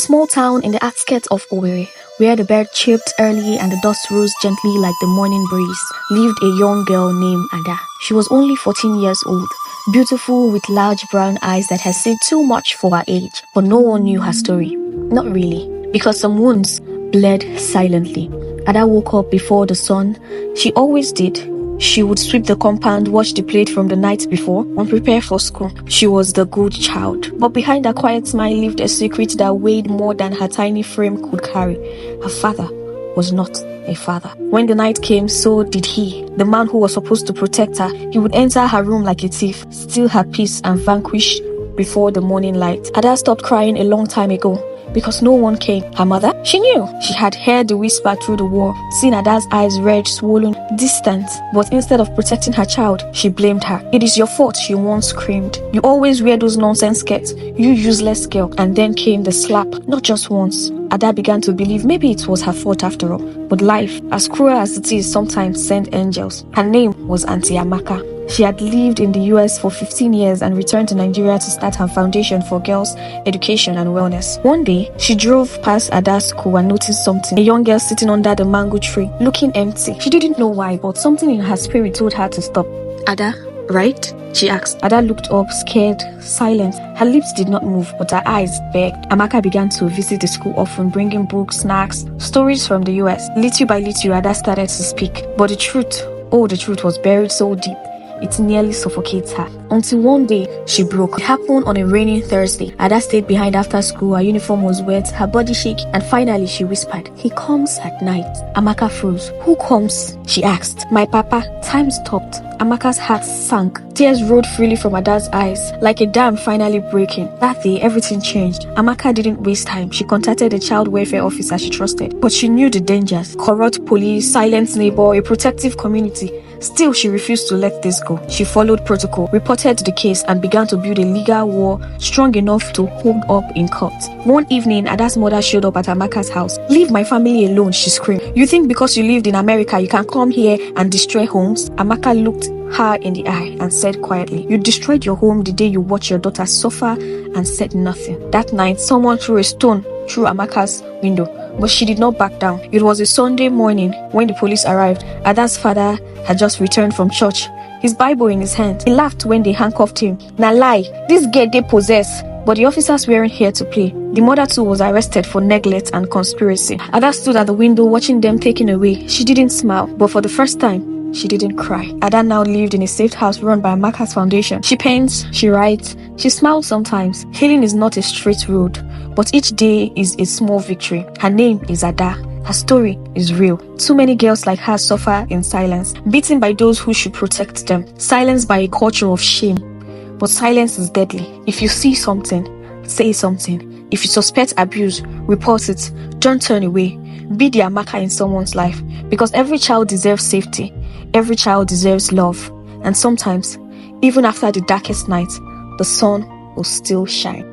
Small town in the outskirts of Owerri, where the bird chirped early and the dust rose gently like the morning breeze, lived a young girl named Ada. She was only 14 years old, beautiful with large brown eyes that had seen too much for her age, but no one knew her story. Not really, because some wounds bled silently. Ada woke up before the sun. She always did. She would sweep the compound, wash the plate from the night before, and prepare for school. She was the good child. But behind her quiet smile lived a secret that weighed more than her tiny frame could carry. Her father was not a father. When the night came, so did he. The man who was supposed to protect her. He would enter her room like a thief, steal her peace, and vanquish before the morning light. Ada stopped crying a long time ago, because no one came. Her mother? She knew. She had heard the whisper through the wall, seen Ada's eyes red, swollen, distant. But instead of protecting her child, she blamed her. "It is your fault," she once screamed. "You always wear those nonsense skirts, you useless girl." And then came the slap. Not just once. Ada began to believe maybe it was her fault after all. But life, as cruel as it is, sometimes sends angels. Her name was Auntie Amaka. She had lived in the US for 15 years and returned to Nigeria to start her foundation for girls' education and wellness. One day, she drove past Ada's school and noticed something. A young girl sitting under the mango tree, looking empty. She didn't know why, but something in her spirit told her to stop. "Ada, right?" she asked. Ada looked up, scared, silent. Her lips did not move, but her eyes begged. Amaka began to visit the school often, bringing books, snacks, stories from the US. Little by little, Ada started to speak. But the truth was buried so deep, it nearly suffocates her. Until one day, she broke. It happened on a rainy Thursday. Ada stayed behind after school. Her uniform was wet, her body shaking, and finally she whispered, "He comes at night." Amaka froze. "Who comes?" she asked. "My papa." Time stopped. Amaka's heart sank. Tears rolled freely from Ada's eyes, like a dam finally breaking. That day, everything changed. Amaka didn't waste time. She contacted a child welfare officer she trusted. But she knew the dangers. Corrupt police, silent neighbor, a protective community. Still, she refused to let this go. She followed protocol, reported the case, and began to build a legal wall strong enough to hold up in court. One evening, Ada's mother showed up at Amaka's house. "Leave my family alone," she screamed. "You think because you lived in America, you can come here and destroy homes?" Amaka looked her in the eye and said quietly, "You destroyed your home the day you watched your daughter suffer and said nothing." That night, someone threw a stone through Amaka's window, but she did not back down. It was a Sunday morning when the police arrived. Ada's father had just returned from church, his Bible in his hand. He laughed when they handcuffed him. "Na lie, this girl dey possess." But the officers weren't here to play. The mother too was arrested for neglect and conspiracy. Ada stood at the window watching them taken away. She didn't smile, but for the first time, she didn't cry. Ada now lived in a safe house run by Amaka's foundation. She paints, she writes, she smiles sometimes. Healing is not a straight road, but each day is a small victory. Her name is Ada. Her story is real. Too many girls like her suffer in silence, beaten by those who should protect them, silenced by a culture of shame. But silence is deadly. If you see something, say something. If you suspect abuse, report it. Don't turn away. Be the Amaka in someone's life, because every child deserves safety. Every child deserves love. And sometimes, even after the darkest night, the sun will still shine.